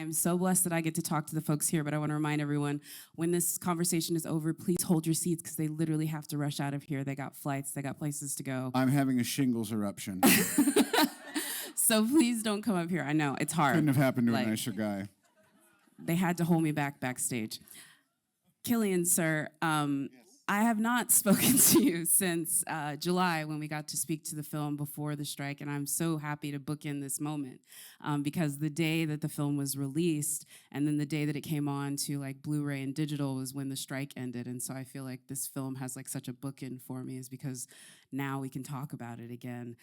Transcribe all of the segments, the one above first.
am so blessed that I get to talk to the folks here, but I want to remind everyone, when this conversation is over, please hold your seats because they literally have to rush out of here. They got flights, they got places to go. I'm having a shingles eruption. So please don't come up here. I know, it's hard. Couldn't have happened to a nicer guy. They had to hold me backstage. Cillian, sir, I have not spoken to you since July when we got to speak to the film before the strike, and I'm so happy to book in this moment because the day that the film was released and then the day that it came on to like Blu-ray and digital was when the strike ended, and so I feel like this film has like such a bookend for me is because now we can talk about it again.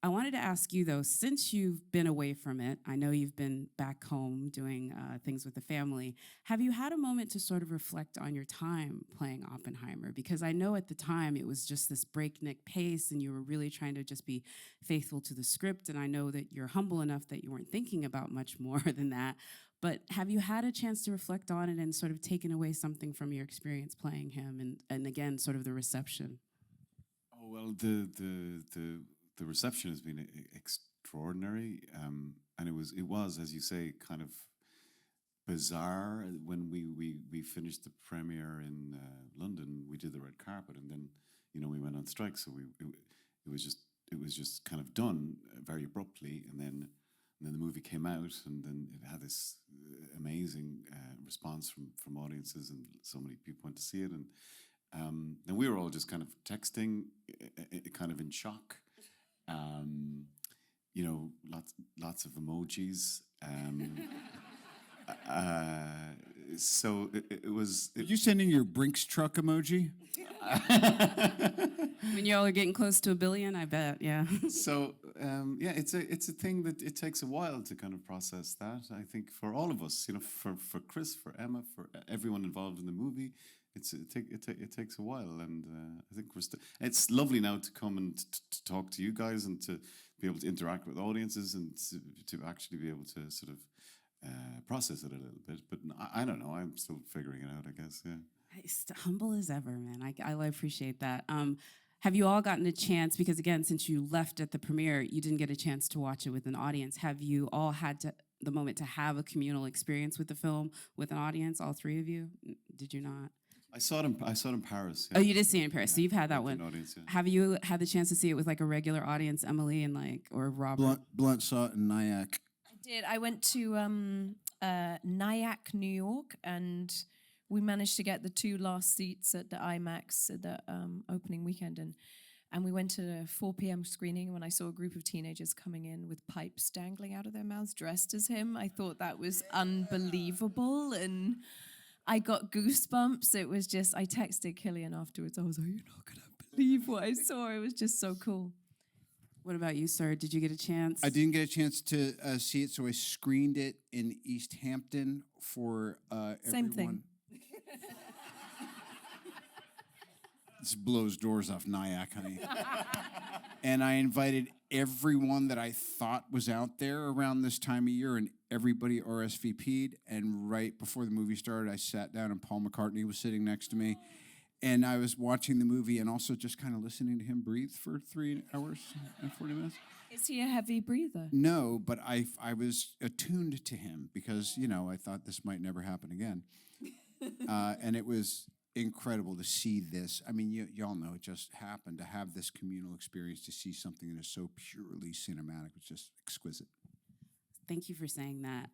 I wanted to ask you, though, since you've been away from it, I know you've been back home doing things with the family, have you had a moment to sort of reflect on your time playing Oppenheimer? Because I know at the time it was just this breakneck pace and you were really trying to just be faithful to the script, and I know that you're humble enough that you weren't thinking about much more than that, but have you had a chance to reflect on it and sort of taken away something from your experience playing him and again, sort of the reception? Oh, well, the reception has been extraordinary, and it was, as you say, kind of bizarre. When we finished the premiere in London, we did the red carpet, and then we went on strike. So it was just kind of done very abruptly, and then the movie came out, and then it had this amazing response from audiences, and so many people went to see it, and we were all just kind of texting, kind of in shock. Lots of emojis. So it was. Are you sending your Brinks truck emoji? When y'all are getting close to 1 billion, I bet, yeah. So it's a thing that it takes a while to kind of process that. I think for all of us, for Chris, for Emma, for everyone involved in the movie. It takes a while, and I think it's lovely now to come and to talk to you guys and to be able to interact with audiences and to actually be able to sort of process it a little bit. But I don't know. I'm still figuring it out, I guess. Yeah. Humble as ever, man. I appreciate that. Have you all gotten a chance? Because again, since you left at the premiere, you didn't get a chance to watch it with an audience. Have you all had the moment to have a communal experience with the film with an audience? All three of you? Did you not? I saw it in Paris. Yeah. Oh, you did see it in Paris, so you've had that one. Audience, yeah. Have you had the chance to see it with like a regular audience, Emily and or Robert? Blunt saw it in Nyack. I did. I went to Nyack, New York, and we managed to get the 2 last seats at the IMAX at the opening weekend, and we went to a 4 p.m. screening. When I saw a group of teenagers coming in with pipes dangling out of their mouths, dressed as him, I thought that was unbelievable, and I got goosebumps. It was just, I texted Cillian afterwards. I was like, you're not going to believe what I saw. It was just so cool. What about you, sir? Did you get a chance? I didn't get a chance to see it, so I screened it in East Hampton for everyone. Same thing. This blows doors off Nyack, honey. And I invited everyone that I thought was out there around this time of year, and everybody RSVP'd. And right before the movie started, I sat down, and Paul McCartney was sitting next to me. And I was watching the movie and also just kind of listening to him breathe for 3 hours and 40 minutes. Is he a heavy breather? No, but I was attuned to him because, I thought this might never happen again. And it was incredible to see this. I mean, y'all know it just happened to have this communal experience, to see something that is so purely cinematic. It's just exquisite. Thank you for saying that.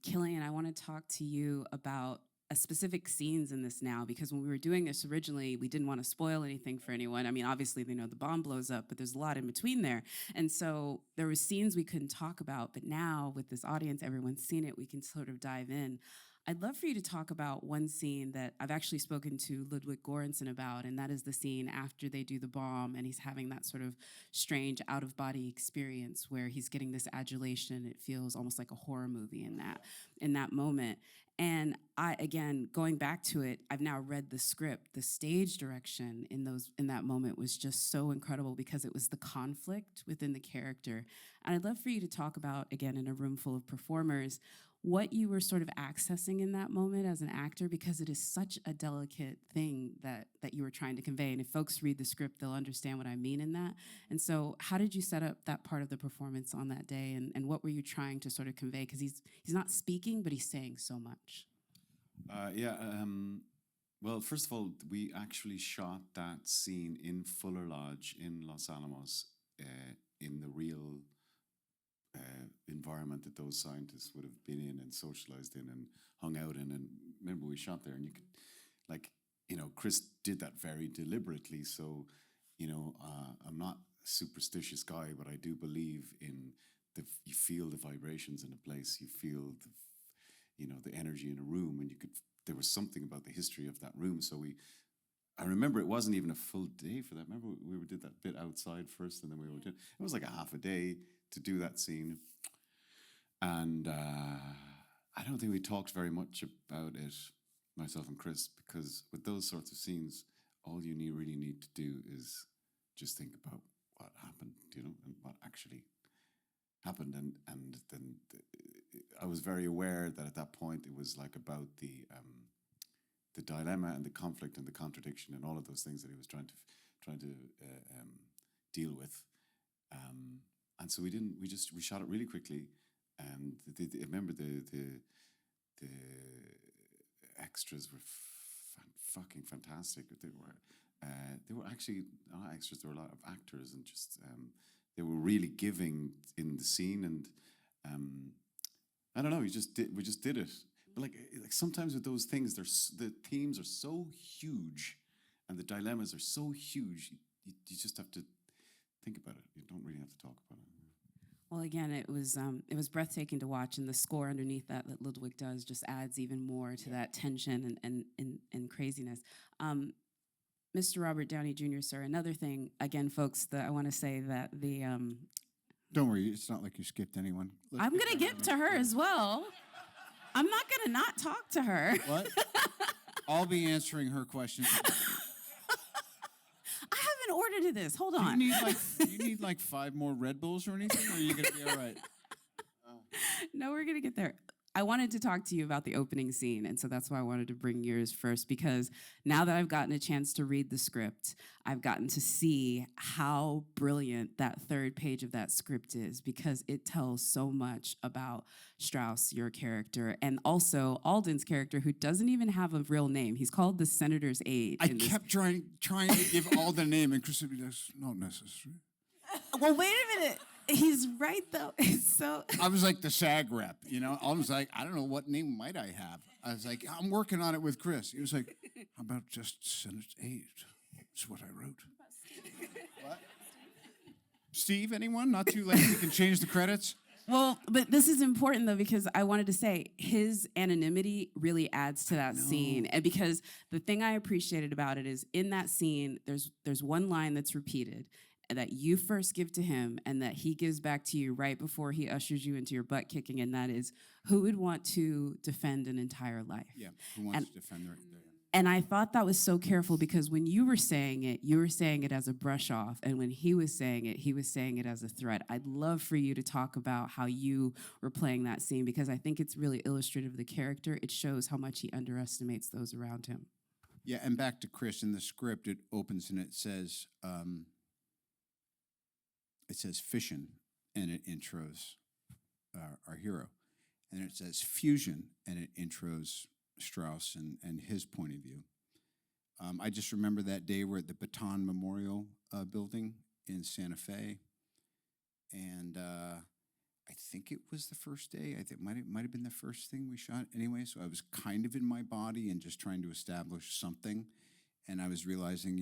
Cillian, I want to talk to you about specific scenes in this now, because when we were doing this originally, we didn't want to spoil anything for anyone. I mean, obviously they know the bomb blows up, but there's a lot in between there. And so there were scenes we couldn't talk about, but now with this audience, everyone's seen it, we can sort of dive in. I'd love for you to talk about one scene that I've actually spoken to Ludwig Göransson about, and that is the scene after they do the bomb and he's having that sort of strange out-of-body experience where he's getting this adulation. It feels almost like a horror movie in that moment. And I, again, going back to it, I've now read the script. The stage direction in that moment was just so incredible because it was the conflict within the character. And I'd love for you to talk about, again, in a room full of performers, what you were sort of accessing in that moment as an actor, because it is such a delicate thing that you were trying to convey. And if folks read the script, they'll understand what I mean in that. And so how did you set up that part of the performance on that day? And what were you trying to sort of convey? Because he's not speaking, but he's saying so much. Well, first of all, we actually shot that scene in Fuller Lodge in Los Alamos, in the real environment that those scientists would have been in and socialized in and hung out in. And remember, we shot there, and you could, like, Chris did that very deliberately. So, I'm not a superstitious guy, but I do believe in you feel the vibrations in a place, you feel the energy in a room, and there was something about the history of that room. So I remember it wasn't even a full day for that. Remember, we did that bit outside first, and then it was like a half a day to do that scene. And I don't think we talked very much about it, myself and Chris, because with those sorts of scenes, all you really need to do is just think about what happened, and what actually happened. And then I was very aware that at that point it was like about the dilemma and the conflict and the contradiction and all of those things that he was trying to deal with. And so we shot it really quickly. And I remember the extras were fucking fantastic. They were actually not extras. There were a lot of actors, and just they were really giving in the scene. And I don't know. We just did it. But like sometimes with those things, the themes are so huge, and the dilemmas are so huge. You just have to think about it. You don't really have to talk about it. Well, again, it was breathtaking to watch, and the score underneath that Ludwig does just adds even more to that tension and craziness. Mr. Robert Downey Jr., sir, another thing, again, folks, that I want to say that the... Don't worry, it's not like you skipped anyone. I'm going to get to her as well. I'm not going to not talk to her. What? I'll be answering her questions. I have an order to this. Hold on. Do you need like 5 more Red Bulls or anything, or are you going to be all right? No, we're going to get there. I wanted to talk to you about the opening scene, and so that's why I wanted to bring yours first, because now that I've gotten a chance to read the script, I've gotten to see how brilliant that 3rd page of that script is, because it tells so much about Strauss, your character, and also Alden's character, who doesn't even have a real name. He's called the senator's aide. I kept trying to give Alden a name, and Chris would be like, not necessary. Well, wait a minute. He's right, though. I was like the SAG rep, I was like, I don't know, what name might I have? I was like, I'm working on it with Chris. He was like, how about just Senate 8? That's what I wrote. What? Steve, anyone? Not too late. We can change the credits. Well, but this is important, though, because I wanted to say his anonymity really adds to that scene. And because the thing I appreciated about it is in that scene, there's one line that's repeated, that you first give to him and that he gives back to you right before he ushers you into your butt kicking, and that is, who would want to defend an entire life? Yeah, who wants to defend their... And I thought that was so careful, because when you were saying it as a brush off, and when he was saying it as a threat. I'd love for you to talk about how you were playing that scene, because I think it's really illustrative of the character. It shows how much he underestimates those around him. Yeah, and back to Chris, in the script, it opens and it says fission, and it intros our hero. And it says fusion, and it intros Strauss and his point of view. I just remember that day we're at the Baton Memorial building in Santa Fe, and I think it was the first day. I think it might have been the first thing we shot anyway. So I was kind of in my body and just trying to establish something. And I was realizing,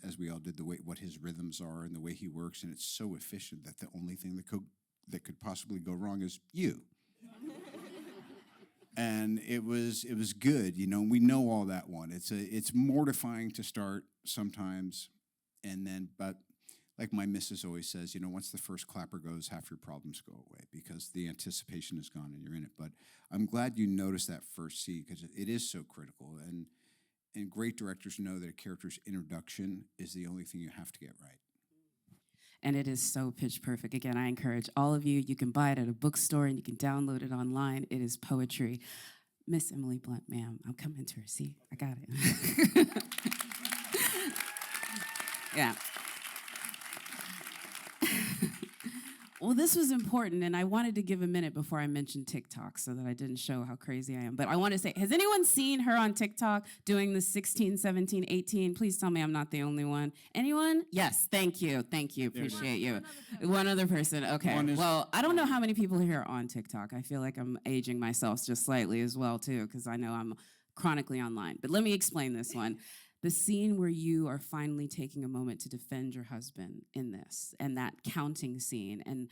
as we all did, what his rhythms are and the way he works, and it's so efficient that the only thing that could possibly go wrong is you. And it was good, We know all that one. It's mortifying to start sometimes, and then, but like my missus always says, you know, once the first clapper goes, half your problems go away because the anticipation is gone and you're in it. But I'm glad you noticed that first scene because it is so critical. And great directors know that a character's introduction is the only thing you have to get right. And it is so pitch perfect. Again, I encourage all of you. You can buy it at a bookstore and you can download it online. It is poetry. Miss Emily Blunt, ma'am, I'm coming to her. See, I got it. Yeah. Well, this was important, and I wanted to give a minute before I mentioned TikTok so that I didn't show how crazy I am. But I want to say, has anyone seen her on TikTok doing the 16, 17, 18? Please tell me I'm not the only one. Anyone? Yes, thank you. Thank you. Appreciate you. One other person. Okay. Well, I don't know how many people here are on TikTok. I feel like I'm aging myself just slightly as well, too, because I know I'm chronically online. But let me explain this one. The scene where you are finally taking a moment to defend your husband in this, and that counting scene, and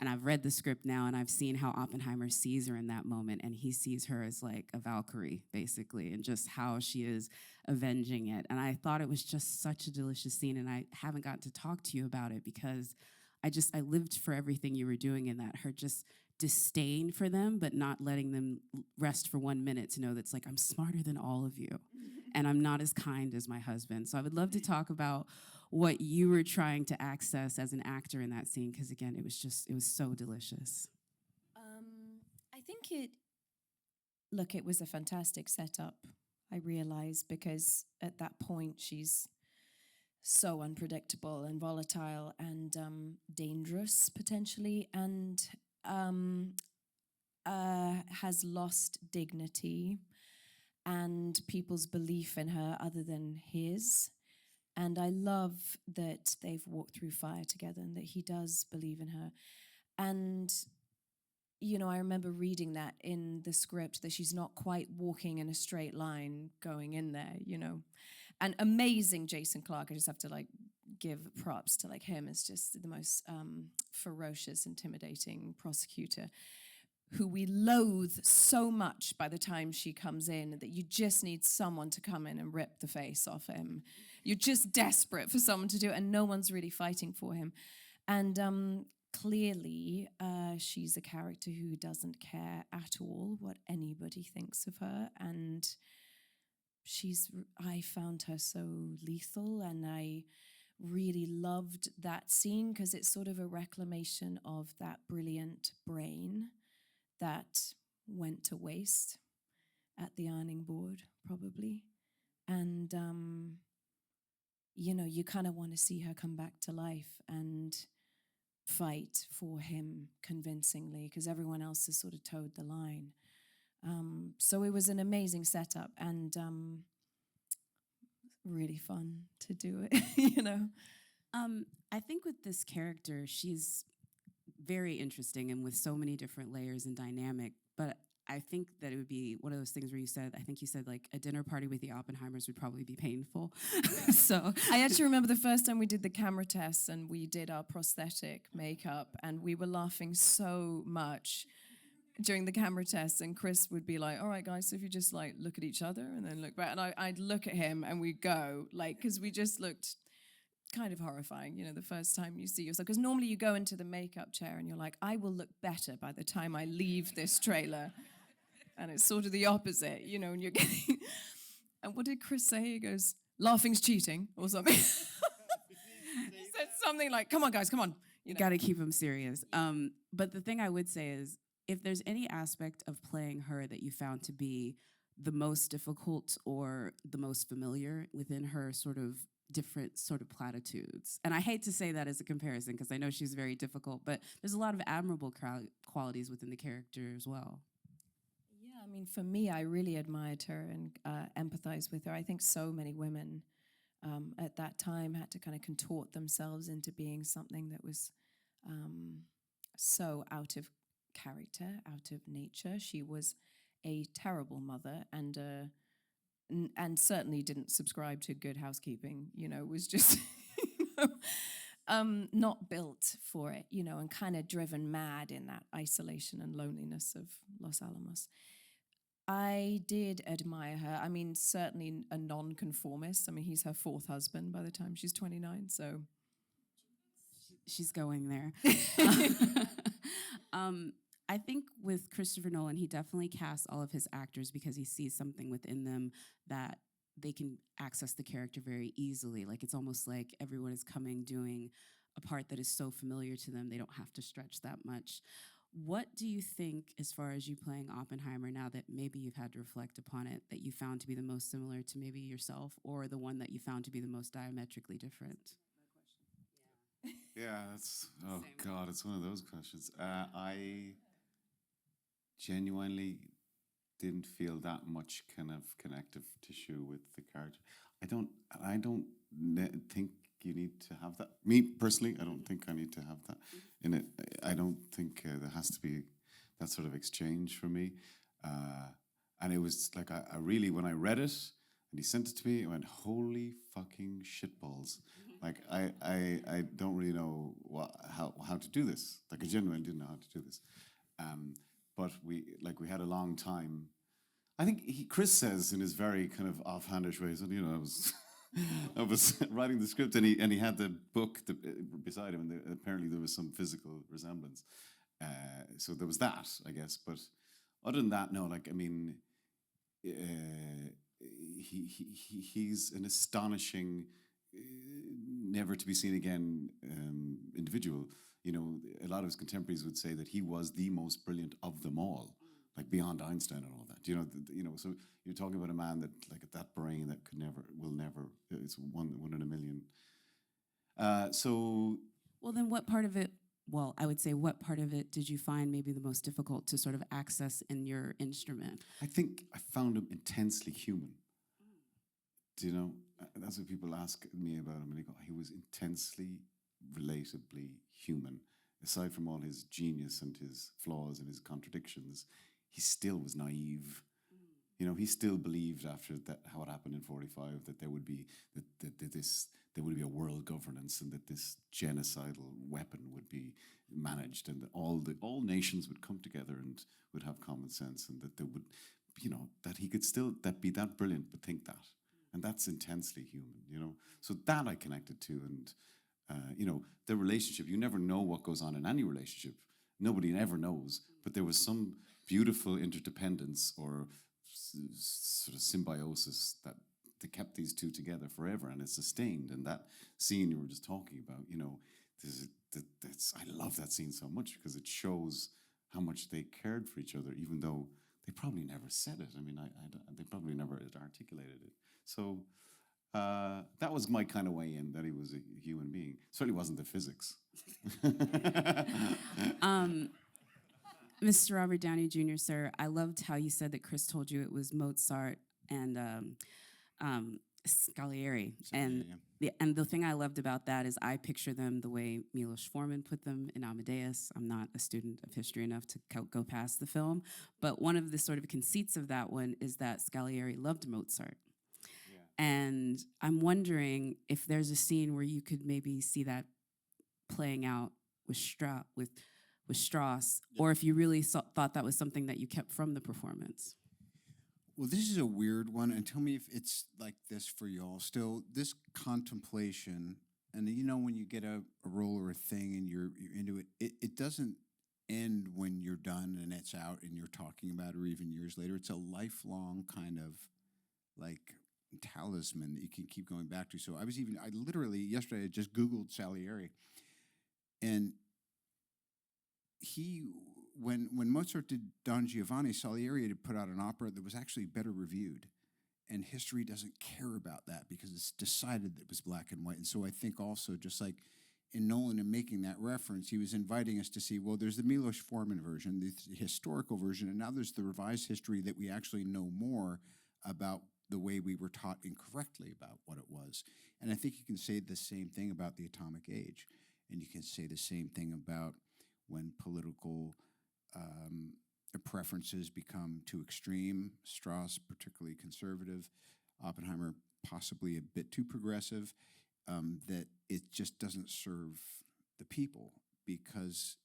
I've read the script now, and I've seen how Oppenheimer sees her in that moment, and he sees her as like a Valkyrie, basically, and just how she is avenging it. And I thought it was just such a delicious scene, and I haven't gotten to talk to you about it because I lived for everything you were doing in that, her just disdain for them, but not letting them rest for 1 minute to know that's like, I'm smarter than all of you. And I'm not as kind as my husband. So I would love to talk about what you were trying to access as an actor in that scene, because again, it was so delicious. I think it was a fantastic setup, I realized, because at that point she's so unpredictable and volatile and dangerous potentially, and has lost dignity and people's belief in her other than his. And I love that they've walked through fire together and that he does believe in her. And, you know, I remember reading that in the script, that she's not quite walking in a straight line going in there, you know. And amazing Jason Clarke, I just have to like give props to like him as just the most ferocious, intimidating prosecutor, who we loathe so much by the time she comes in that you just need someone to come in and rip the face off him. You're just desperate for someone to do it, and no one's really fighting for him. And clearly, she's a character who doesn't care at all what anybody thinks of her, and I found her so lethal, and I really loved that scene because it's sort of a reclamation of that brilliant brain that went to waste at the ironing board, probably. And, you know, you kind of want to see her come back to life and fight for him convincingly because everyone else has sort of towed the line. So it was an amazing setup and really fun to do it, you know. I think with this character, she's very interesting and with so many different layers and dynamic, but I think that it would be one of those things where you said like a dinner party with the Oppenheimers would probably be painful. So I actually remember the first time we did the camera tests and we did our prosthetic makeup and we were laughing so much during the camera tests, and Chris would be like, all right guys, so if you just like look at each other and then look back, and I'd look at him and we'd go like, because we just looked kind of horrifying, you know, the first time you see yourself. Because normally you go into the makeup chair and you're like, I will look better by the time I leave this trailer. And it's sort of the opposite, you know, and you're getting... And what did Chris say? He goes, laughing's cheating, or something. He said something like, come on, guys, come on. You got to keep them serious. But the thing I would say is, if there's any aspect of playing her that you found to be the most difficult or the most familiar within her sort of different sort of platitudes. And I hate to say that as a comparison because I know she's very difficult, but there's a lot of admirable qualities within the character as well. Yeah, I mean, for me, I really admired her and empathized with her. I think so many women at that time had to kind of contort themselves into being something that was so out of character, out of nature. She was a terrible mother and certainly didn't subscribe to Good Housekeeping, you know, was just not built for it, you know, and kind of driven mad in that isolation and loneliness of Los Alamos. I did admire her. I mean, certainly a non-conformist. I mean, he's her fourth husband by the time she's 29, so she's going there. I think with Christopher Nolan, he definitely casts all of his actors because he sees something within them that they can access the character very easily. Like it's almost like everyone is coming doing a part that is so familiar to them, they don't have to stretch that much. What do you think, as far as you playing Oppenheimer, now that maybe you've had to reflect upon it, that you found to be the most similar to maybe yourself, or the one that you found to be the most diametrically different? Yeah, that's oh Same. god, it's one of those questions. I genuinely didn't feel that much kind of connective tissue with the character. I don't think you need to have that. Me personally, I don't think I need to have that in it. I don't think there has to be that sort of exchange for me. And it was like I really, when I read it and he sent it to me, I went, holy fucking shitballs. Like I don't really know how to do this. Like I genuinely didn't know how to do this. But we had a long time. I think Chris says in his very kind of offhandish way, so, you know, I was writing the script and he had the book beside him, and apparently there was some physical resemblance. So there was that, I guess. But other than that, no. Like I mean, he's an astonishing, never to be seen again individual. You know, a lot of his contemporaries would say that he was the most brilliant of them all, like beyond Einstein and all that. You know, so you're talking about a man that, like, that brain that will never. It's one in a million. So. Well, then what part of it, well, I would say what part of it did you find maybe the most difficult to sort of access in your instrument? I think I found him intensely human. Do you know? That's what people ask me about him, and they go, he was intensely, relatably human. Aside from all his genius and his flaws and his contradictions, he still was naive. You know, he still believed after that how it happened in '45 that there would be there would be a world governance, and that this genocidal weapon would be managed, and that all nations would come together and would have common sense, and that there would, you know, that he could still be that brilliant but think that. And that's intensely human, you know. So that I connected to, and you know, the relationship. You never know what goes on in any relationship. Nobody ever knows. But there was some beautiful interdependence or sort of symbiosis that kept these two together forever, and it's sustained. And that scene you were just talking about, you know, I love that scene so much because it shows how much they cared for each other, even though they probably never said it. I mean, they probably never articulated it. So that was my kind of way in, that he was a human being. Certainly wasn't the physics. Mr. Robert Downey Jr., sir, I loved how you said that Chris told you it was Mozart and Salieri. And the thing I loved about that is I picture them the way Milos Forman put them in Amadeus. I'm not a student of history enough to go past the film, but one of the sort of conceits of that one is that Salieri loved Mozart. And I'm wondering if there's a scene where you could maybe see that playing out with Strauss, or if you really thought that was something that you kept from the performance. Well, this is a weird one, and tell me if it's like this for y'all. Still, this contemplation, and you know, when you get a role or a thing and you're into it, it doesn't end when you're done and it's out and you're talking about it, or even years later. It's a lifelong kind of like talisman that you can keep going back to. So I literally yesterday I just Googled Salieri, and when Mozart did Don Giovanni, Salieri had put out an opera that was actually better reviewed, and history doesn't care about that because it's decided that it was black and white. And so I think also, just like in Nolan and making that reference, he was inviting us to see, well, there's the Milos Forman version, the historical version, and now there's the revised history that we actually know more about the way we were taught incorrectly about what it was. And I think you can say the same thing about the atomic age, and you can say the same thing about when political preferences become too extreme. Strauss, particularly conservative, Oppenheimer, possibly a bit too progressive, that it just doesn't serve the people, because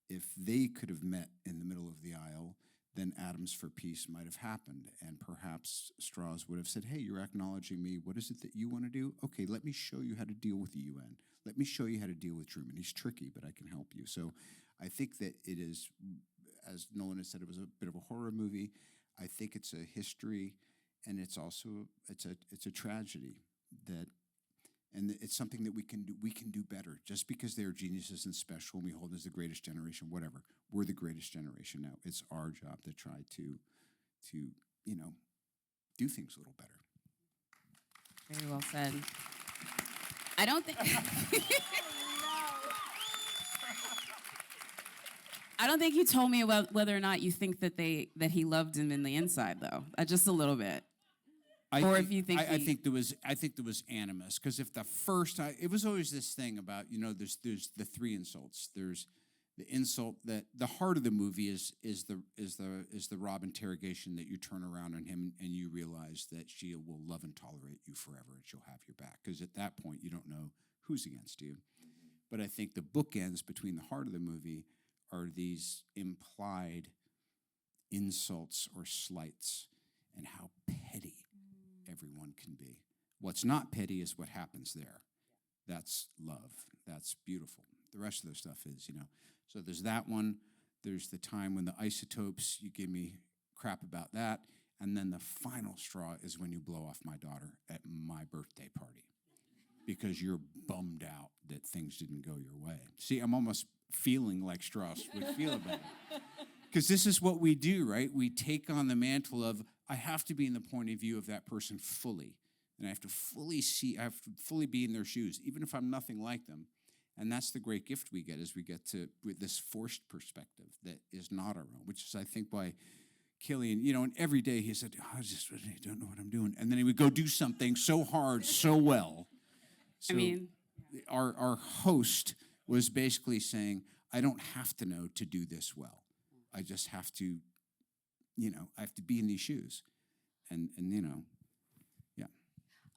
if they could have met in the middle of the aisle, then Atoms for Peace might have happened. And perhaps Strauss would have said, hey, you're acknowledging me. What is it that you want to do? Okay, let me show you how to deal with the UN. Let me show you how to deal with Truman. He's tricky, but I can help you. So I think that it is, as Nolan has said, it was a bit of a horror movie. I think it's a history, and it's also it's a tragedy that, and it's something that we can do. We can do better. Just because they're geniuses and special, and we hold as the greatest generation, whatever. We're the greatest generation now. It's our job to try to do things a little better. Very well said. I don't think. I don't think you told me about whether or not you think that he loved him in the inside, though. Just a little bit. I think there was animus, because if the first it was always this thing about there's the three insults. There's the insult that the heart of the movie is the Rob interrogation, that you turn around on him and you realize that she will love and tolerate you forever and she'll have your back, because at that point you don't know who's against you. But I think the bookends between the heart of the movie are these implied insults or slights, and how petty everyone can be. What's not petty is what happens there. That's love. That's beautiful. The rest of the stuff is, So there's that one. There's the time when the isotopes, you give me crap about that. And then the final straw is when you blow off my daughter at my birthday party, because you're bummed out that things didn't go your way. See, I'm almost feeling like Strauss would feel about it. Because this is what we do, right? We take on the mantle of, I have to be in the point of view of that person fully. And I have to fully be in their shoes, even if I'm nothing like them. And that's the great gift we get, is we get to, with this forced perspective that is not our own, which is, I think, why Cillian, and every day he said, I don't know what I'm doing. And then he would go do something so hard, so well. So our host was basically saying, I don't have to know to do this well. I just have to, I have to be in these shoes. And yeah.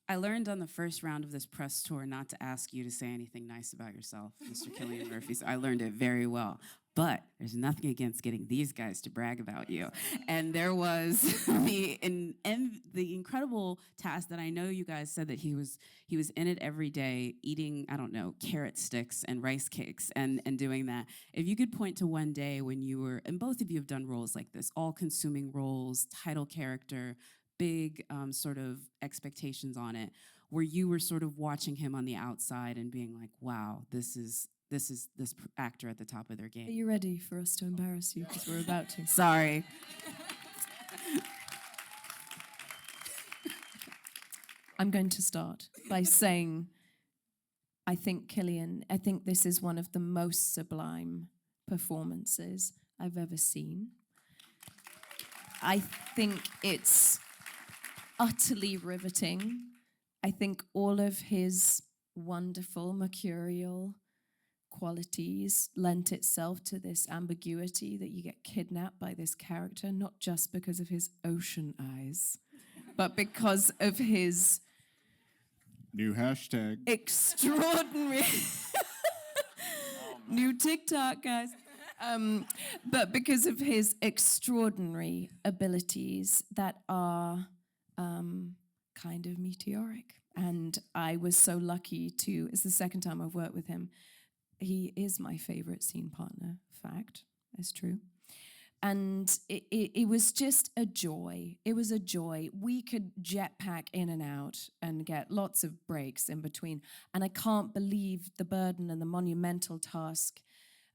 I learned on the first round of this press tour not to ask you to say anything nice about yourself, Mr. Cillian Murphy. So I learned it very well. But there's nothing against getting these guys to brag about you. And there was the incredible task that I know you guys said that he was in it every day, eating, carrot sticks and rice cakes and doing that. If you could point to one day when you were, and both of you have done roles like this, all-consuming roles, title character, big sort of expectations on it, where you were sort of watching him on the outside and being like, wow, this actor at the top of their game. Are you ready for us to embarrass you? Because we're about to. Sorry. I'm going to start by saying, I think this is one of the most sublime performances I've ever seen. I think it's utterly riveting. I think all of his wonderful mercurial qualities lent itself to this ambiguity that you get kidnapped by this character, not just because of his ocean eyes, but because of his new hashtag extraordinary new TikTok, guys. But because of his extraordinary abilities that are kind of meteoric. And I was so lucky it's the second time I've worked with him. He is my favorite scene partner, fact, it's true. And it was just a joy. It was a joy. We could jetpack in and out and get lots of breaks in between. And I can't believe the burden and the monumental task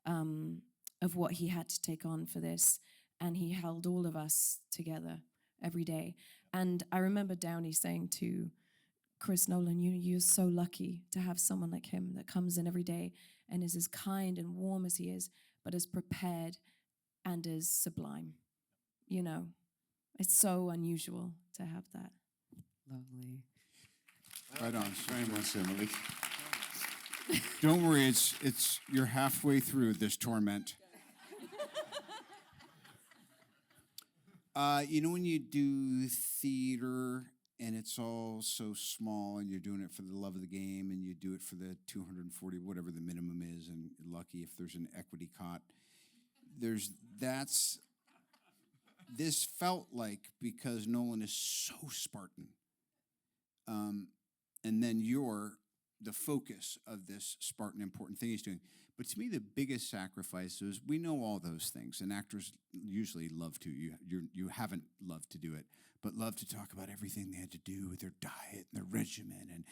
of what he had to take on for this. And he held all of us together every day. And I remember Downey saying to Chris Nolan, you're so lucky to have someone like him that comes in every day and is as kind and warm as he is, but as prepared and as sublime. It's so unusual to have that. Lovely. Right on. Very much, Emily. Don't worry, it's you're halfway through this torment. When you do theater and it's all so small and you're doing it for the love of the game and you do it for the 240, whatever the minimum is, and you're lucky if there's an equity cot, this felt like, because Nolan is so Spartan, and then you're the focus of this Spartan important thing he's doing. But to me, the biggest sacrifice is, we know all those things, and actors usually love to. You haven't loved to do it, but love to talk about everything they had to do with their diet and their regimen and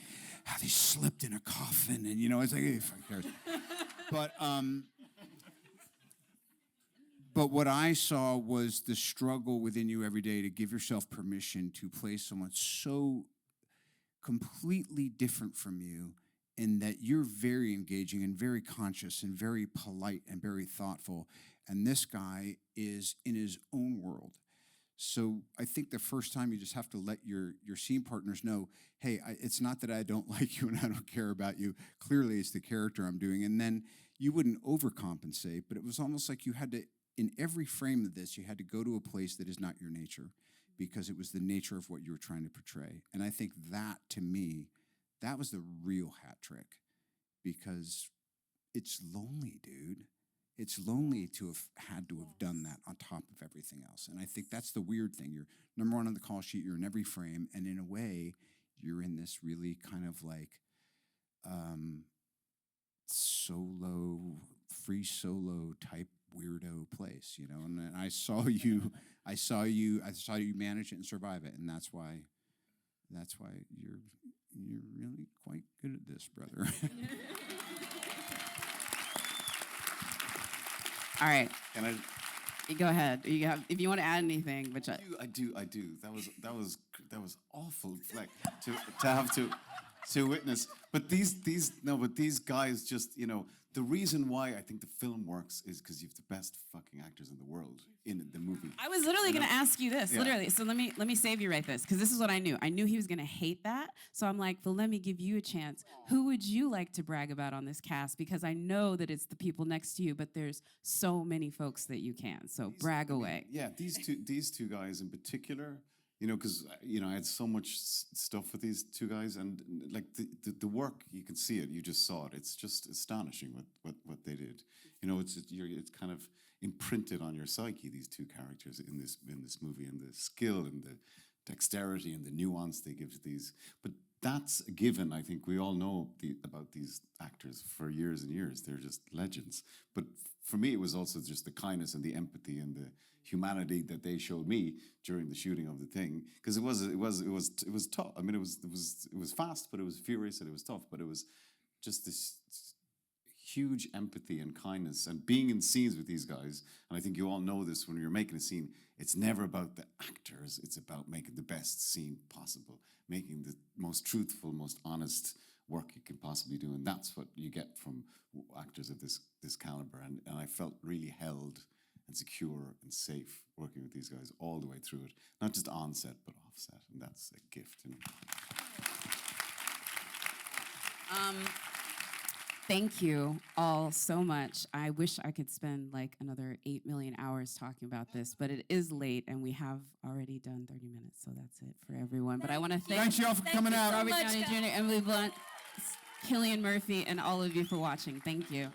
how they slept in a coffin, and it's like, hey, fuck cares. But what I saw was the struggle within you every day to give yourself permission to play someone so completely different from you, in that you're very engaging and very conscious and very polite and very thoughtful. And this guy is in his own world. So I think the first time you just have to let your scene partners know, hey, it's not that I don't like you and I don't care about you. Clearly, it's the character I'm doing. And then you wouldn't overcompensate, but it was almost like you had to, in every frame of this, you had to go to a place that is not your nature, because it was the nature of what you were trying to portray. And I think that, to me, that was the real hat trick, because it's lonely, dude. It's lonely to have had to have done that on top of everything else. And I think that's the weird thing. You're number one on the call sheet, you're in every frame, and in a way, you're in this really kind of like free solo type weirdo place, And I saw you manage it and survive it, and that's why you're really quite good at this, brother. All right. And I You go ahead. If you want to add anything, which I do. That was awful. Like to have to witness. But these guys just, the reason why I think the film works is because you have the best fucking actors in the world in the movie. I was literally going to ask you this, Yeah. literally. So let me save you right this, because this is what I knew. I knew he was going to hate that. So I'm like, well, let me give you a chance. Who would you like to brag about on this cast? Because I know that it's the people next to you, but there's so many folks that you can. So brag away. Yeah, these two guys in particular, because I had so much stuff with these two guys, and like the work, you can see it, you just saw it. It's just astonishing what they did. It's kind of imprinted on your psyche, these two characters in this movie, and the skill and the dexterity and the nuance they give to these. But that's a given. I think we all know about these actors for years and years. They're just legends. But for me, it was also just the kindness and the empathy and the humanity that they showed me during the shooting of the thing, because it was tough. I mean, it was fast, but it was furious, and it was tough. But it was just this huge empathy and kindness, and being in scenes with these guys. And I think you all know this, when you're making a scene, it's never about the actors. It's about making the best scene possible, making the most truthful, most honest work you can possibly do. And that's what you get from actors of this caliber. And I felt really held and secure and safe working with these guys all the way through it. Not just on set, but off set. And that's a gift. Thank you all so much. I wish I could spend like another 8 million hours talking about this, but it is late, and we have already done 30 minutes, so that's it for everyone. But I want to Thanks y'all for coming out. Robert Downey Jr., Emily Blunt, Cillian Murphy, and all of you for watching. Thank you.